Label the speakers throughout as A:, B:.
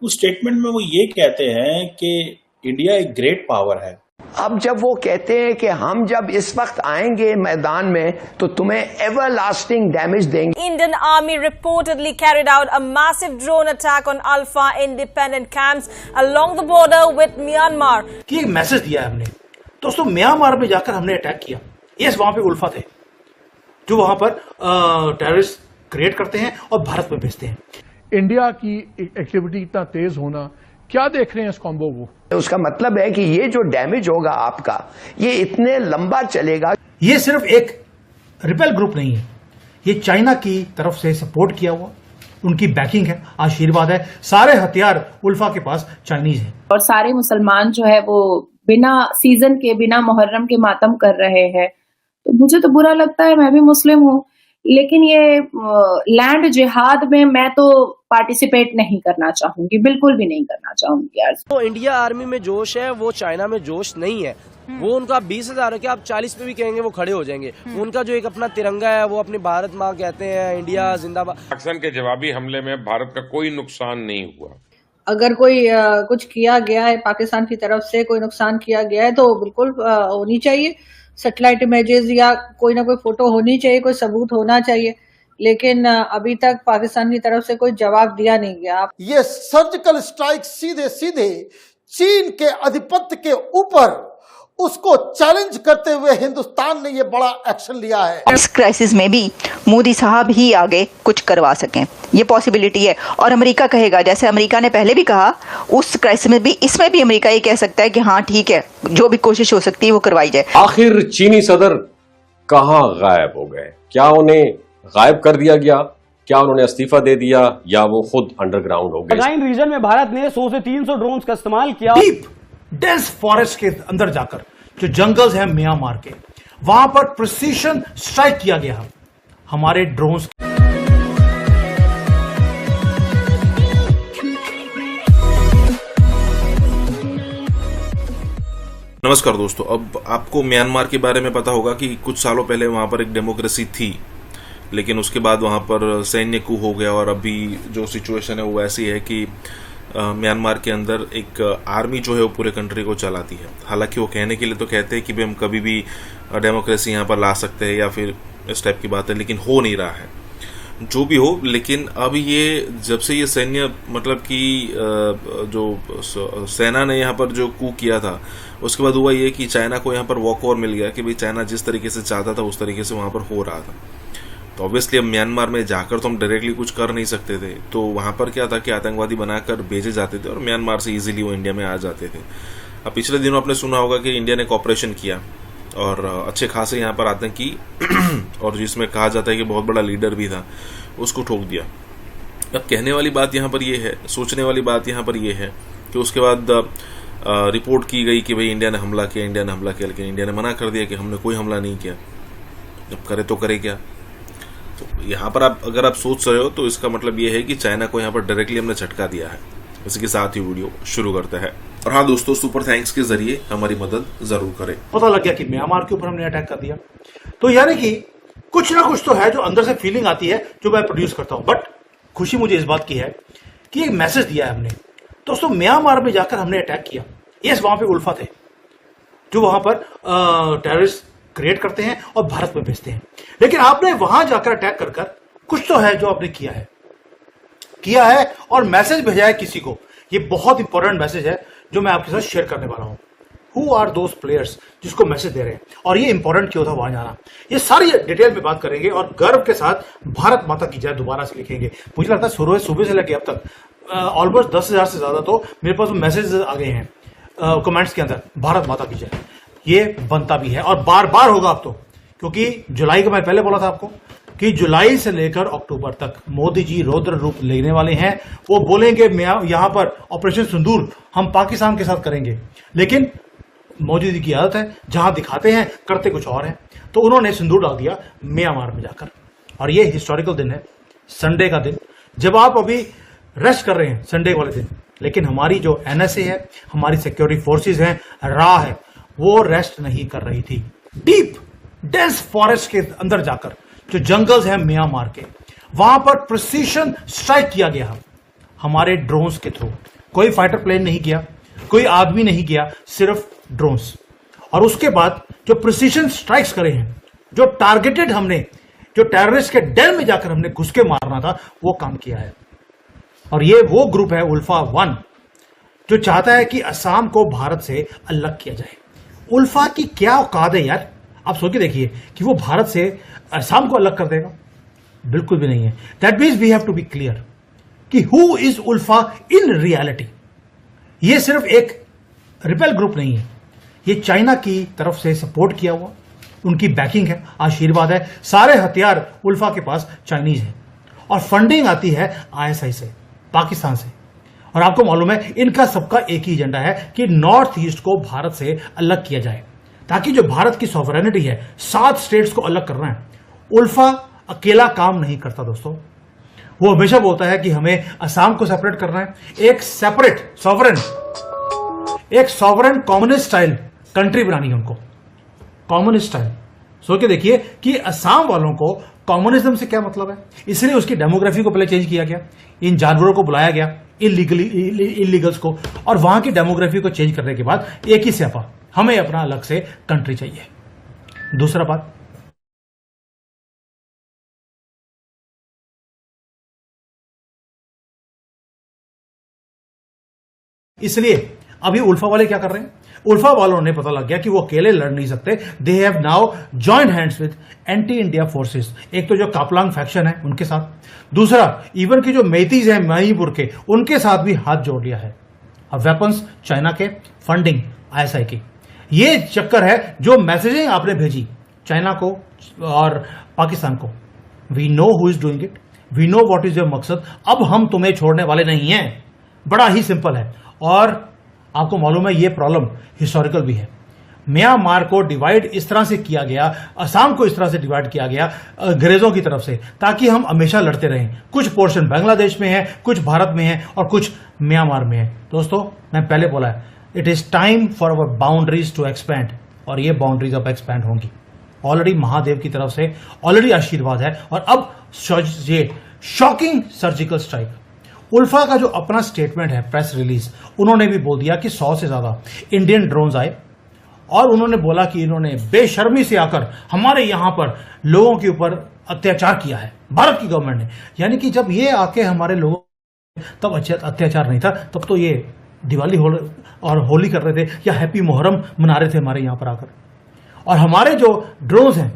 A: उस स्टेटमेंट में वो ये कहते हैं कि इंडिया एक ग्रेट पावर है।
B: अब जब वो कहते हैं कि हम जब इस वक्त आएंगे मैदान में तो तुम्हें एवरलास्टिंग डैमेज देंगे।
C: Indian Army reportedly carried out a massive drone attack on Alpha independent camps along the border with Myanmar.
D: कि एक मैसेज दिया है हमने दोस्तों, म्यांमार में जाकर हमने अटैक किया। यस, वहां पे उल्फा थे जो वहां पर टेररिस्ट क्रिएट करते हैं और भारत में भेजते हैं।
E: इंडिया की एक्टिविटी इतना तेज होना, क्या देख रहे हैं इस कॉम्बो को?
B: उसका मतलब है कि ये जो डैमेज होगा आपका, ये इतने लंबा चलेगा।
D: ये सिर्फ एक रिपेल ग्रुप नहीं है, ये चाइना की तरफ से सपोर्ट किया हुआ, उनकी बैकिंग है, आशीर्वाद है। सारे हथियार उल्फा के पास चाइनीज हैं।
F: और सारे मुसलमान जो है वो बिना सीजन के, बिना मुहर्रम के मातम कर रहे हैं। तो मुझे तो बुरा लगता है, मैं भी मुस्लिम हूँ, लेकिन ये लैंड जिहाद में मैं तो पार्टिसिपेट नहीं करना चाहूंगी, बिल्कुल भी नहीं करना चाहूंगी यार।
G: तो इंडिया आर्मी में जोश है, वो चाइना में जोश नहीं है। वो उनका 20,000 है कि आप 40 पे भी कहेंगे वो खड़े हो जाएंगे। उनका जो एक अपना तिरंगा है, वो अपनी भारत माँ कहते हैं, इंडिया जिंदाबाद।
H: पाकिस्तान के जवाबी हमले में भारत का कोई नुकसान नहीं हुआ।
I: अगर कोई कुछ किया गया है पाकिस्तान की तरफ से, कोई नुकसान किया गया है, तो बिल्कुल होनी चाहिए सैटेलाइट इमेजेस या कोई ना कोई फोटो होनी चाहिए, कोई सबूत होना चाहिए। लेकिन अभी तक पाकिस्तान की तरफ से कोई जवाब दिया नहीं गया।
J: ये सर्जिकल स्ट्राइक सीधे सीधे चीन के आधिपत्य के ऊपर उसको चैलेंज करते हुए हिंदुस्तान ने ये बड़ा एक्शन लिया है।
K: इस क्राइसिस में भी मोदी साहब ही आगे कुछ करवा सकें, ये पॉसिबिलिटी है। और अमेरिका कहेगा, जैसे अमेरिका ने पहले भी कहा, उस क्राइसिस में भी, इसमें भी अमेरिका ये कह सकता है कि हाँ ठीक है, जो भी कोशिश हो सकती है वो करवाई जाए।
L: आखिर चीनी सदर कहाँ गायब हो गए? क्या उन्हें गायब कर दिया गया? क्या उन्होंने इस्तीफा दे दिया या वो खुद अंडरग्राउंड हो गए?
M: लाइन रीजन में भारत ने 100 से 300 ड्रोन्स का इस्तेमाल किया।
D: डीप डेंस फॉरेस्ट के अंदर जाकर, जो जंगल्स हैं म्यांमार के, वहां पर प्रिसीशन स्ट्राइक किया गया हमारे ड्रोन्स।
N: नमस्कार दोस्तों, अब आपको म्यांमार के बारे में पता होगा कि कुछ सालों पहले वहां पर एक डेमोक्रेसी थी, लेकिन उसके बाद वहां पर सैन्य कू हो गया और अभी जो सिचुएशन है वो ऐसी है कि म्यांमार के अंदर एक आर्मी जो है वो पूरे कंट्री को चलाती है। हालांकि वो कहने के लिए तो कहते हैं कि भाई हम कभी भी डेमोक्रेसी यहाँ पर ला सकते हैं या फिर इस टाइप की बात है, लेकिन हो नहीं रहा है। जो भी हो, लेकिन अब ये जब से ये सैन्य मतलब कि जो सेना ने यहाँ पर जो कू किया था, उसके बाद हुआ ये कि चाइना को यहाँ पर वॉक ओवर मिल गया कि भाई चाइना जिस तरीके से चाहता था उस तरीके से वहाँ पर हो रहा था। तो ऑब्वियसली अब म्यांमार में जाकर तो हम डायरेक्टली कुछ कर नहीं सकते थे, तो वहाँ पर क्या था कि आतंकवादी बनाकर भेजे जाते थे और म्यांमार से इजीली वो इंडिया में आ जाते थे। अब पिछले दिनों आपने सुना होगा कि इंडिया ने कॉपरेशन किया और अच्छे खासे यहाँ पर आतंकी और जिसमें कहा जाता है कि बहुत बड़ा लीडर भी था, उसको ठोक दिया। अब कहने वाली बात यहाँ पर ये है, सोचने वाली बात यहाँ पर ये है कि उसके बाद रिपोर्ट की गई कि भाई इंडिया ने हमला किया, इंडिया ने हमला किया, लेकिन इंडिया ने मना कर दिया कि हमने कोई हमला नहीं किया। अब करे तो करे क्या? तो यहाँ पर अगर आप सोच रहे हो तो इसका मतलब ये है कि चाइना को यहाँ पर डायरेक्टली हमने झटका दिया है। इसी के साथ ही वीडियो शुरू करते हैं। और हाँ दोस्तों, सुपर थैंक्स के जरिए हमारी मदद जरूर करें।
D: पता लग गया कि म्यांमार के ऊपर हमने अटैक कर दिया, तो यानी कि कुछ ना कुछ तो है जो अंदर से फीलिंग आती है जो मैं प्रोड्यूस करता हूं। बट खुशी मुझे इस बात की है कि एक मैसेज दिया है हमने दोस्तों। म्यांमार में जाकर हमने अटैक किया। यस, वहां पे उल्फा थे जो वहां पर टेररिस्ट क्रिएट करते हैं और भारत में भेजते हैं, लेकिन आपने वहां जाकर अटैक कर कुछ तो है जो आपने किया है और मैसेज भेजा है किसी को। ये बहुत इंपॉर्टेंट मैसेज है जो मैं आपके साथ शेयर करने वाला हूं। हु आर दोज प्लेयर्स जिसको मैसेज दे रहे हैं और ये इंपॉर्टेंट क्यों था वहां जाना, ये सारी डिटेल में बात करेंगे और गर्व के साथ भारत माता की जय दोबारा से लिखेंगे। मुझे लगता है सुबह से लेकर अब तक ऑलमोस्ट 10,000 से ज्यादा तो मेरे पास मैसेज आ गए हैं कमेंट्स के अंदर, भारत माता की जय। ये बनता भी है और बार बार होगा अब तो, क्योंकि जुलाई का मैं पहले बोला था आपको कि जुलाई से लेकर अक्टूबर तक मोदी जी रौद्र रूप लेने वाले हैं। वो बोलेंगे यहां पर ऑपरेशन सिंदूर हम पाकिस्तान के साथ करेंगे, लेकिन मोदी जी की आदत है जहां दिखाते हैं करते कुछ और है। तो उन्होंने सिंदूर डाल दिया म्यांमार में जाकर, और ये हिस्टोरिकल दिन है, संडे का दिन, जब आप अभी रेस्ट कर रहे हैं संडे वाले दिन, लेकिन हमारी जो एनएसए है, हमारी सिक्योरिटी फोर्सेज हैं, राह है, वो रेस्ट नहीं कर रही थी। डीप डेंस फॉरेस्ट के अंदर जाकर, जो जंगल्स हैं म्यांमार के, वहां पर प्रिसीशन स्ट्राइक किया गया हमारे ड्रोन्स के थ्रू। कोई फाइटर प्लेन नहीं गया, कोई आदमी नहीं गया, सिर्फ ड्रोन्स। और उसके बाद जो प्रिसीजन स्ट्राइक्स करे हैं, जो टारगेटेड हमने, जो टेररिस्ट के डेल में जाकर हमने घुस के मारना था, वो काम किया है। और ये वो ग्रुप है उल्फा 1 जो चाहता है कि असम को भारत से अलग किया जाए। उल्फा की क्या औकात है यार, आप सोच के देखिए कि वो भारत से असम को अलग कर देगा। बिल्कुल भी नहीं है। That means we have to be clear कि who is ULFA in reality. ये सिर्फ एक रिपेल ग्रुप नहीं है, ये चाइना की तरफ से सपोर्ट किया हुआ, उनकी बैकिंग है, आशीर्वाद है। सारे हथियार उल्फा के पास चाइनीज है और फंडिंग आती है ISI से, पाकिस्तान से। और आपको मालूम है इनका सबका एक ही एजेंडा है कि नॉर्थ ईस्ट को भारत से अलग किया जाए, ताकि जो भारत की सॉवरेनिटी है, 7 स्टेट्स को अलग करना है। उल्फा अकेला काम नहीं करता दोस्तों, वो हमेशा बोलता है कि हमें असम को सेपरेट करना है, एक separate sovereign communist style country बनानी है उनको, कम्युनिस्ट स्टाइल। सोच के देखिए कि असम वालों को कम्युनिज्म से क्या मतलब है। इसलिए उसकी डेमोग्राफी को पहले चेंज किया गया, इन जानवरों को बुलाया गया, इलीगल्स को, और वहां की डेमोग्राफी को चेंज करने के बाद एक ही स्यापा, हमें अपना अलग से कंट्री चाहिए। दूसरा बात, इसलिए अभी उल्फा वाले क्या कर रहे हैं, उल्फा वालों ने पता लग गया कि वो अकेले लड़ नहीं सकते। They have now joined hands with anti India forces. एक तो जो कापलांग फैक्शन है उनके साथ, दूसरा इवन की जो मेतीज हैं मणिपुर के, उनके साथ भी हाथ जोड़ लिया है। अब वेपन्स चाइना के, फंडिंग ISI की, ये चक्कर है जो मैसेजिंग आपने भेजी चाइना को और पाकिस्तान को। We know who is doing it, we know what is your मकसद, अब हम तुम्हें छोड़ने वाले नहीं हैं। बड़ा ही सिंपल है। और आपको मालूम है ये प्रॉब्लम हिस्टोरिकल भी है। म्यांमार को डिवाइड इस तरह से किया गया, असम को इस तरह से डिवाइड किया गया अंग्रेजों की तरफ से, ताकि हम हमेशा लड़ते रहें। कुछ पोर्शन बांग्लादेश में है, कुछ भारत में है और कुछ म्यांमार में है। दोस्तों मैं पहले बोला है, it is time for our boundaries to expand, और ये बाउंड्रीज अब एक्सपैंड होंगी। ऑलरेडी महादेव की तरफ से ऑलरेडी आशीर्वाद है। और अब ये शॉकिंग सर्जिकल स्ट्राइक, उल्फा का जो अपना स्टेटमेंट है, प्रेस रिलीज, उन्होंने भी बोल दिया कि 100 से ज्यादा इंडियन ड्रोन्स आए और उन्होंने बोला कि इन्होंने बेशर्मी से आकर हमारे यहां पर लोगों के ऊपर अत्याचार किया है, भारत की गवर्नमेंट ने। यानी कि जब ये आके हमारे लोगों तब अत्याचार नहीं था, तब तो ये दिवाली और होली कर रहे थे या हैप्पी मोहर्रम मना रहे थे हमारे यहां पर आकर। और हमारे जो ड्रोन्स हैं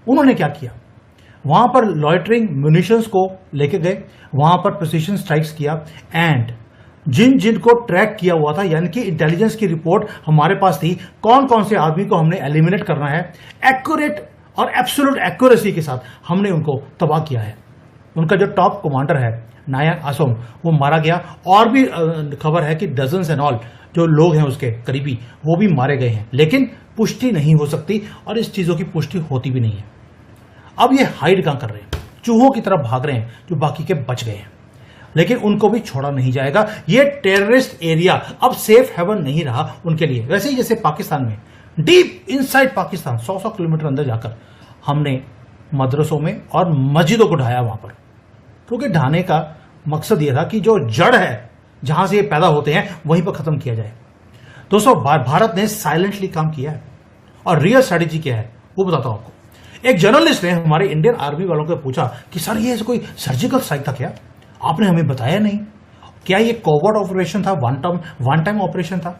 D: उन्होंने क्या किया, वहां पर लॉइटरिंग म्यूनिशंस को लेके गए, वहां पर प्रिसीजन स्ट्राइक्स किया, एंड जिन को ट्रैक किया हुआ था, यानी कि इंटेलिजेंस की रिपोर्ट हमारे पास थी, कौन कौन से आदमी को हमने एलिमिनेट करना है, एक्यूरेट और एब्सोल्यूट एक्यूरेसी के साथ हमने उनको तबाह किया है। उनका जो टॉप कमांडर है नायक आसोम, वो मारा गया। और भी खबर है कि डजन्स एंड ऑल जो लोग हैं उसके करीबी, वो भी मारे गए हैं, लेकिन पुष्टि नहीं हो सकती और इस चीजों की पुष्टि होती भी नहीं है। अब ये हाइड कहां कर रहे हैं, चूहों की तरफ भाग रहे हैं जो बाकी के बच गए हैं, लेकिन उनको भी छोड़ा नहीं जाएगा। ये टेररिस्ट एरिया अब सेफ हेवन नहीं रहा उनके लिए। वैसे ही जैसे पाकिस्तान में, डीप इनसाइड पाकिस्तान 100 किलोमीटर अंदर जाकर हमने मदरसों में और मस्जिदों को ढाया वहां पर, क्योंकि ढाने का मकसद यह था कि जो जड़ है, जहां से ये पैदा होते हैं, वहीं पर खत्म किया जाए। दोस्तों भारत ने साइलेंटली काम किया है और रियल स्ट्रेटेजी क्या है वो बताता हूं आपको। एक जर्नलिस्ट ने हमारे इंडियन आर्मी वालों को पूछा कि सर ये कोई सर्जिकल स्ट्राइक था क्या, आपने हमें बताया नहीं, क्या ये कोवर्ट ऑपरेशन था, वन टाइम ऑपरेशन था?